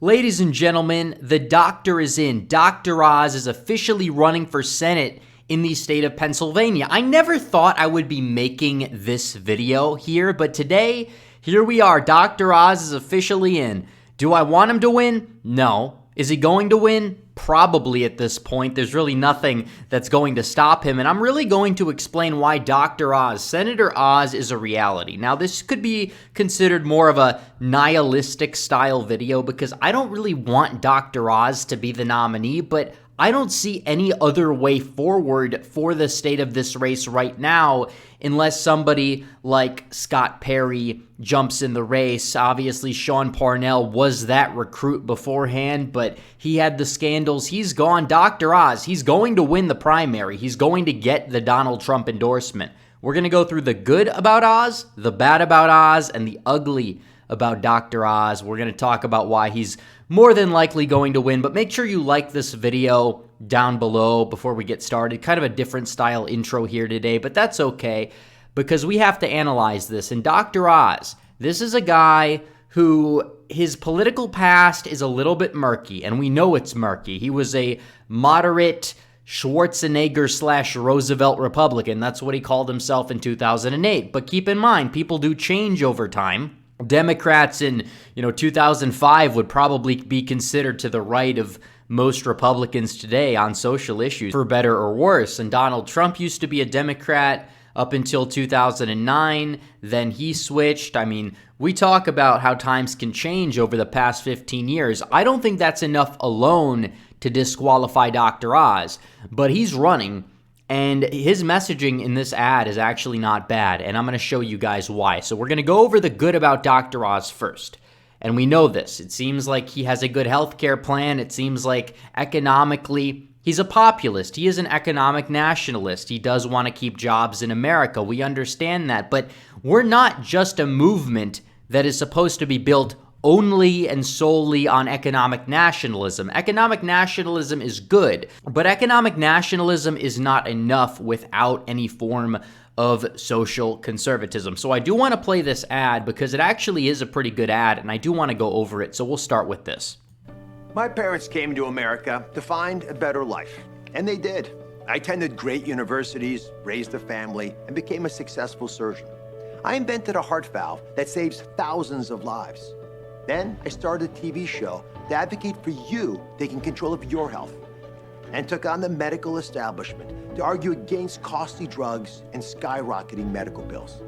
Ladies and gentlemen, the doctor is in. Dr. Oz is officially running for Senate in the state of Pennsylvania. I never thought I would be making this video here, but today, here we are. Dr. Oz is officially in. Do I want him to win? No. Is he going to win? Probably at this point. There's really nothing that's going to stop him, and I'm really going to explain why Dr. Oz, Senator Oz, is a reality. Now, this could be considered more of a nihilistic style video because I don't really want Dr. Oz to be the nominee, but I don't see any other way forward for the state of this race right now unless somebody like Scott Perry jumps in the race. Obviously, Sean Parnell was that recruit beforehand, but he had the scandals. He's gone. Dr. Oz, he's going to win the primary. He's going to get the Donald Trump endorsement. We're going to go through the good about Oz, the bad about Oz, and the ugly about Dr. Oz. We're going to talk about why he's more than likely going to win, but make sure you like this video down below before we get started. Kind of a different style intro here today, but that's okay because we have to analyze this. And Dr. Oz, this is a guy who his political past is a little bit murky, and we know it's murky. He was a moderate Schwarzenegger/Roosevelt Republican. That's what he called himself in 2008. But keep in mind, people do change over time. Democrats in 2005 would probably be considered to the right of most Republicans today on social issues, for better or worse. And Donald Trump used to be a Democrat up until 2009. Then he switched. I mean, we talk about how times can change over the past 15 years. I don't think that's enough alone to disqualify Dr. Oz, but he's running. And his messaging in this ad is actually not bad, and I'm going to show you guys why. So we're going to go over the good about Dr. Oz first. And we know this. It seems like he has a good healthcare plan. It seems like economically, he's a populist. He is an economic nationalist. He does want to keep jobs in America. We understand that. But we're not just a movement that is supposed to be built only and solely on economic nationalism. Economic nationalism is good, but economic nationalism is not enough without any form of social conservatism. So I do want to play this ad because it actually is a pretty good ad, and I do want to go over it. So we'll start with this. My parents came to America to find a better life, and they did. I attended great universities, raised a family, and became a successful surgeon. I invented a heart valve that saves thousands of lives. Then I started a TV show to advocate for you taking control of your health, and took on the medical establishment to argue against costly drugs and skyrocketing medical bills.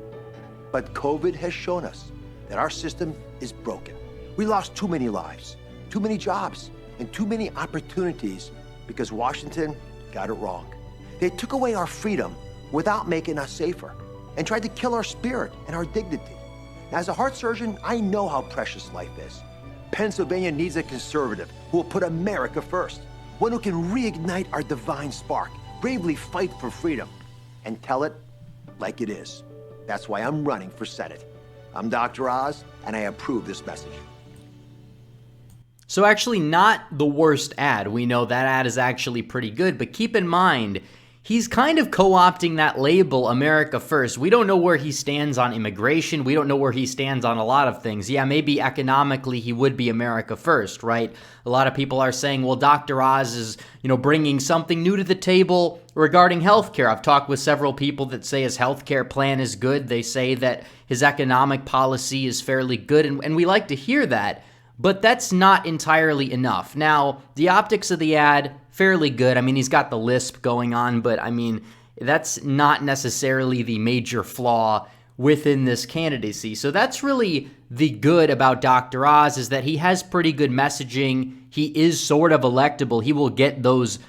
But COVID has shown us that our system is broken. We lost too many lives, too many jobs, and too many opportunities because Washington got it wrong. They took away our freedom without making us safer and tried to kill our spirit and our dignity. As a heart surgeon, I know how precious life is. Pennsylvania needs a conservative who will put America first, one who can reignite our divine spark, bravely fight for freedom, and tell it like it is. That's why I'm running for Senate. I'm Dr. Oz, and I approve this message. So actually not the worst ad. We know that ad is actually pretty good, but keep in mind, he's kind of co-opting that label, America First. We don't know where he stands on immigration. We don't know where he stands on a lot of things. Yeah, maybe economically he would be America First, right? A lot of people are saying, well, Dr. Oz is, bringing something new to the table regarding healthcare. I've talked with several people that say his healthcare plan is good. They say that his economic policy is fairly good, and we like to hear that. But that's not entirely enough. Now, the optics of the ad, fairly good. I mean, he's got the lisp going on, but I mean, that's not necessarily the major flaw within this candidacy. So that's really the good about Dr. Oz, is that he has pretty good messaging. He is sort of electable. He will get those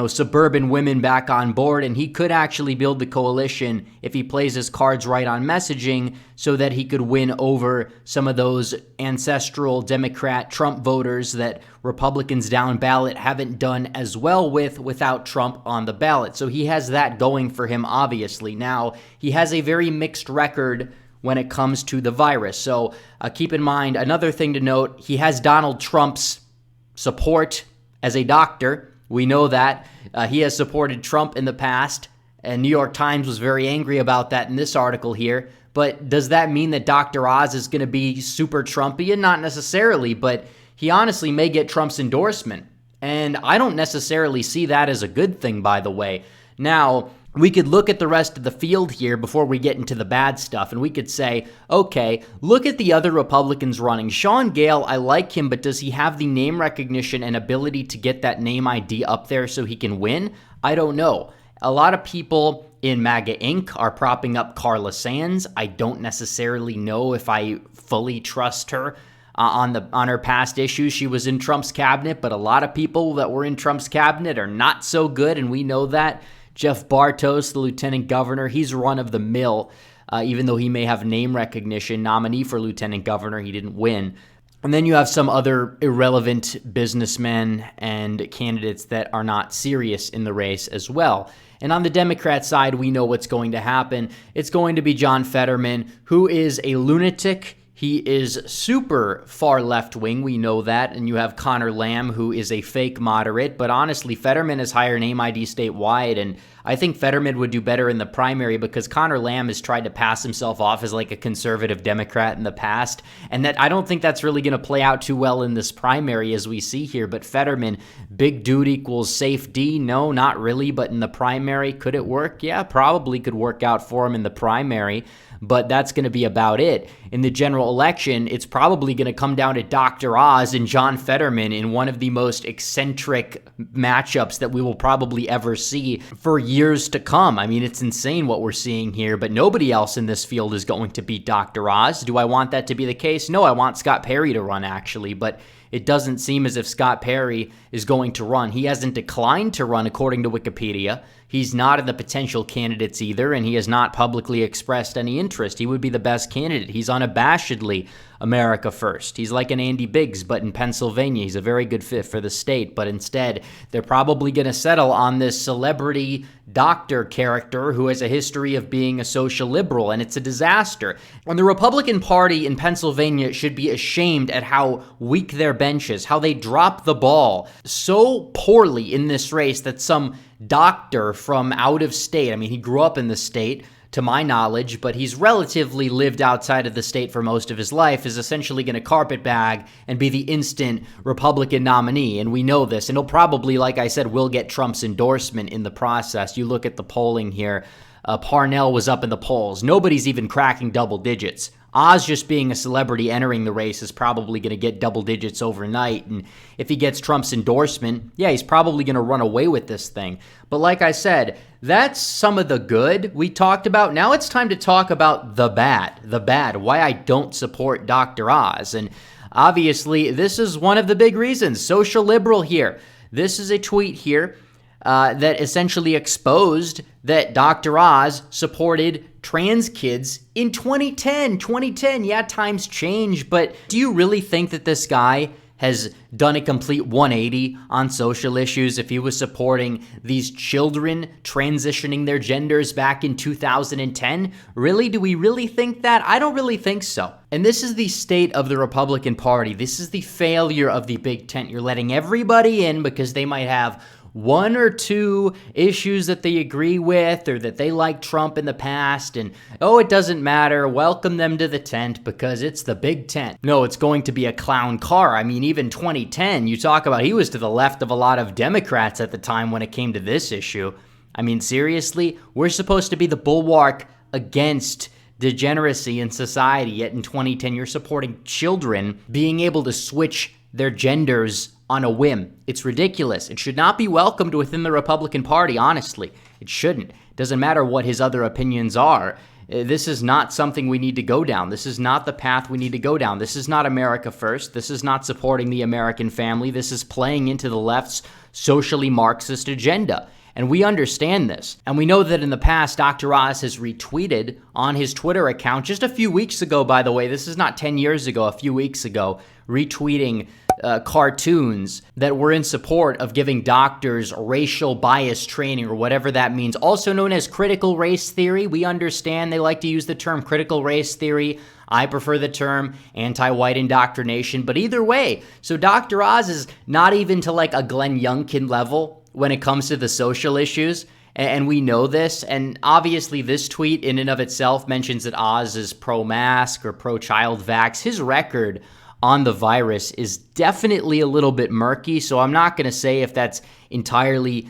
suburban women back on board, and he could actually build the coalition if he plays his cards right on messaging so that he could win over some of those ancestral Democrat Trump voters that Republicans down ballot haven't done as well without Trump on the ballot. So he has that going for him, obviously. Now, he has a very mixed record when it comes to the virus. So keep in mind, another thing to note, he has Donald Trump's support as a doctor. We know that. He has supported Trump in the past, and New York Times was very angry about that in this article here. But does that mean that Dr. Oz is going to be super Trumpian? Not necessarily, but he honestly may get Trump's endorsement. And I don't necessarily see that as a good thing, by the way. Now, we could look at the rest of the field here before we get into the bad stuff, and we could say, okay, look at the other Republicans running. Sean Gale, I like him, but does he have the name recognition and ability to get that name ID up there so he can win? I don't know. A lot of people in MAGA Inc. are propping up Carla Sands. I don't necessarily know if I fully trust her on her past issues. She was in Trump's cabinet, but a lot of people that were in Trump's cabinet are not so good, and we know that. Jeff Bartos, the lieutenant governor, he's run-of-the-mill, even though he may have name recognition. Nominee for lieutenant governor, he didn't win. And then you have some other irrelevant businessmen and candidates that are not serious in the race as well. And on the Democrat side, we know what's going to happen. It's going to be John Fetterman, who is a lunatic. He is super far left-wing, we know that, and you have Connor Lamb, who is a fake moderate, but honestly, Fetterman has higher name ID statewide, and I think Fetterman would do better in the primary because Connor Lamb has tried to pass himself off as like a conservative Democrat in the past, and that I don't think that's really going to play out too well in this primary as we see here, but Fetterman, big dude equals safe D? No, not really, but in the primary, could it work? Yeah, probably could work out for him in the primary. But that's going to be about it. In the general election, it's probably going to come down to Dr. Oz and John Fetterman in one of the most eccentric matchups that we will probably ever see for years to come. I mean, it's insane what we're seeing here, but nobody else in this field is going to beat Dr. Oz. Do I want that to be the case? No, I want Scott Perry to run, actually, but it doesn't seem as if Scott Perry is going to run. He hasn't declined to run, according to Wikipedia. He's not in the potential candidates either, and he has not publicly expressed any interest. He would be the best candidate. He's unabashedly America first. He's like an Andy Biggs, but in Pennsylvania. He's a very good fit for the state, but instead, they're probably going to settle on this celebrity doctor character who has a history of being a social liberal, and it's a disaster. And the Republican Party in Pennsylvania should be ashamed at how weak their bench is, how they drop the ball so poorly in this race that some doctor from out of state, I mean, he grew up in the state, to my knowledge, but he's relatively lived outside of the state for most of his life, is essentially going to carpetbag and be the instant Republican nominee. And we know this. And he'll probably, like I said, will get Trump's endorsement in the process. You look at the polling here. Parnell was up in the polls. Nobody's even cracking double digits. Oz, just being a celebrity entering the race, is probably going to get double digits overnight. And if he gets Trump's endorsement, yeah, he's probably going to run away with this thing. But like I said, that's some of the good we talked about. Now it's time to talk about the bad, why I don't support Dr. Oz. And obviously, this is one of the big reasons. Social liberal here. This is a tweet here that essentially exposed that Dr. Oz supported trans kids in 2010. 2010, yeah, times change, but do you really think that this guy has done a complete 180 on social issues if he was supporting these children transitioning their genders back in 2010? Really? Do we really think that? I don't really think so. And this is the state of the Republican Party. This is the failure of the big tent. You're letting everybody in because they might have one or two issues that they agree with or that they like Trump in the past, and oh, it doesn't matter, welcome them to the tent because it's the big tent. No, it's going to be a clown car. I mean, even 2010, you talk about he was to the left of a lot of Democrats at the time when it came to this issue. I mean, seriously, we're supposed to be the bulwark against degeneracy in society, yet in 2010 you're supporting children being able to switch their genders on a whim. It's ridiculous. It should not be welcomed within the Republican Party, honestly. It shouldn't. It doesn't matter what his other opinions are. This is not something we need to go down. This is not the path we need to go down. This is not America first. This is not supporting the American family. This is playing into the left's socially Marxist agenda. And we understand this. And we know that in the past, Dr. Oz has retweeted on his Twitter account just a few weeks ago, by the way. This is not 10 years ago, a few weeks ago, retweeting cartoons that were in support of giving doctors racial bias training or whatever that means, also known as critical race theory. We understand they like to use the term critical race theory. I prefer the term anti-white indoctrination, but either way. So Dr. Oz is not even to like a Glenn Youngkin level when it comes to the social issues, and we know this. And obviously this tweet in and of itself mentions that Oz is pro-mask or pro-child vax. His record on the virus is definitely a little bit murky. So I'm not going to say if that's entirely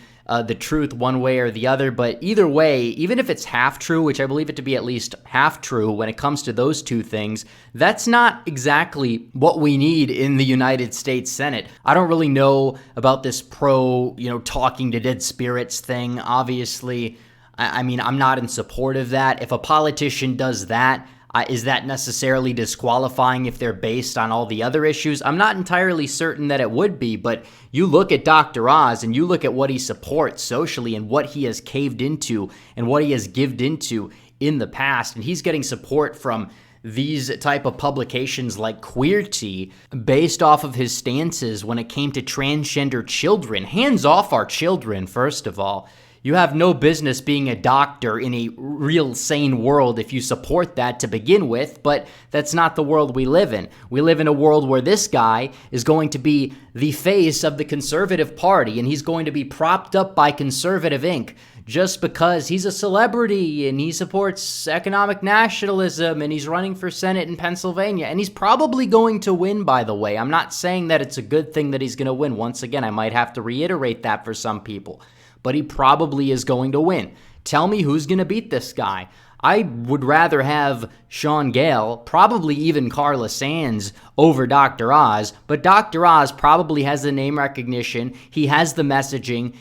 the truth one way or the other, but either way, even if it's half true, which I believe it to be at least half true when it comes to those two things, that's not exactly what we need in the United States Senate. I don't really know about this talking to dead spirits thing. Obviously, I mean, I'm not in support of that. If a politician does that, is that necessarily disqualifying if they're based on all the other issues? I'm not entirely certain that it would be, but you look at Dr. Oz and you look at what he supports socially and what he has caved into and what he has gived into in the past, and he's getting support from these type of publications like Queerty based off of his stances when it came to transgender children. Hands off our children, first of all. You have no business being a doctor in a real sane world if you support that to begin with, but that's not the world we live in. We live in a world where this guy is going to be the face of the conservative party, and he's going to be propped up by Conservative Inc. just because he's a celebrity and he supports economic nationalism and he's running for Senate in Pennsylvania. And he's probably going to win, by the way. I'm not saying that it's a good thing that he's going to win. Once again, I might have to reiterate that for some people. But he probably is going to win. Tell me who's going to beat this guy. I would rather have Sean Gale, probably even Carla Sands, over Dr. Oz. But Dr. Oz probably has the name recognition. He has the messaging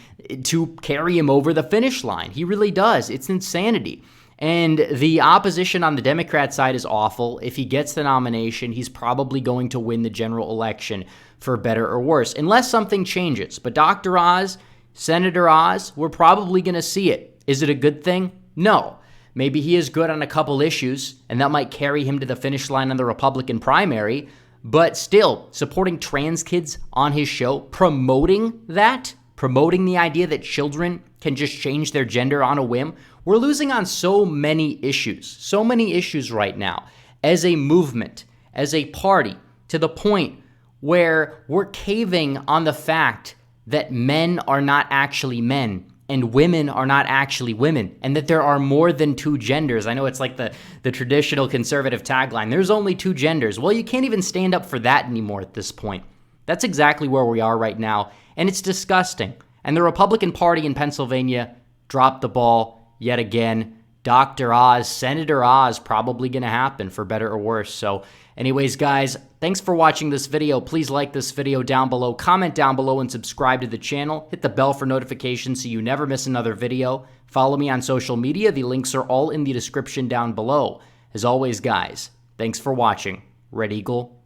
to carry him over the finish line. He really does. It's insanity. And the opposition on the Democrat side is awful. If he gets the nomination, he's probably going to win the general election, for better or worse, unless something changes. But Dr. Oz, Senator Oz, we're probably going to see it. Is it a good thing? No. Maybe he is good on a couple issues, and that might carry him to the finish line on the Republican primary, but still, supporting trans kids on his show, promoting the idea that children can just change their gender on a whim, we're losing on so many issues right now, as a movement, as a party, to the point where we're caving on the fact that men are not actually men and women are not actually women, and that there are more than two genders. I know it's like the traditional conservative tagline, there's only two genders. Well, you can't even stand up for that anymore at this point. That's exactly where we are right now, and it's disgusting. And the Republican Party in Pennsylvania dropped the ball yet again. Dr. Oz, Senator Oz, probably going to happen, for better or worse. So anyways, guys, thanks for watching this video. Please like this video down below, comment down below, and subscribe to the channel. Hit the bell for notifications so you never miss another video. Follow me on social media. The links are all in the description down below. As always, guys, thanks for watching. Red Eagle,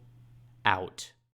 out.